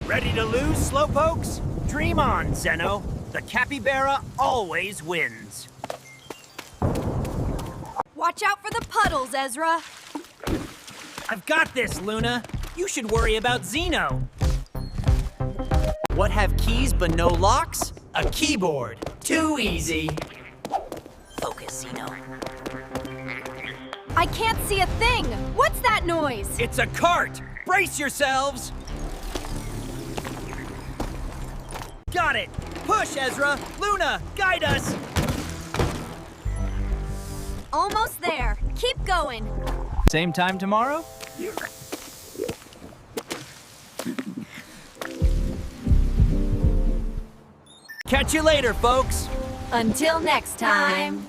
Ready to lose, slowpokes? Dream on, Zeno. The capybara always wins. Watch out for the puddles, Ezra. I've got this, Luna. You should worry about Zeno. What have keys but no locks? A keyboard. Too easy. Focus, Zeno. I can't see a thing. What's that noise? It's a cart. Brace yourselves. Got it. Push, Ezra. Luna, guide us. Almost there. Keep going. Same time tomorrow? Catch you later, folks. Until next time.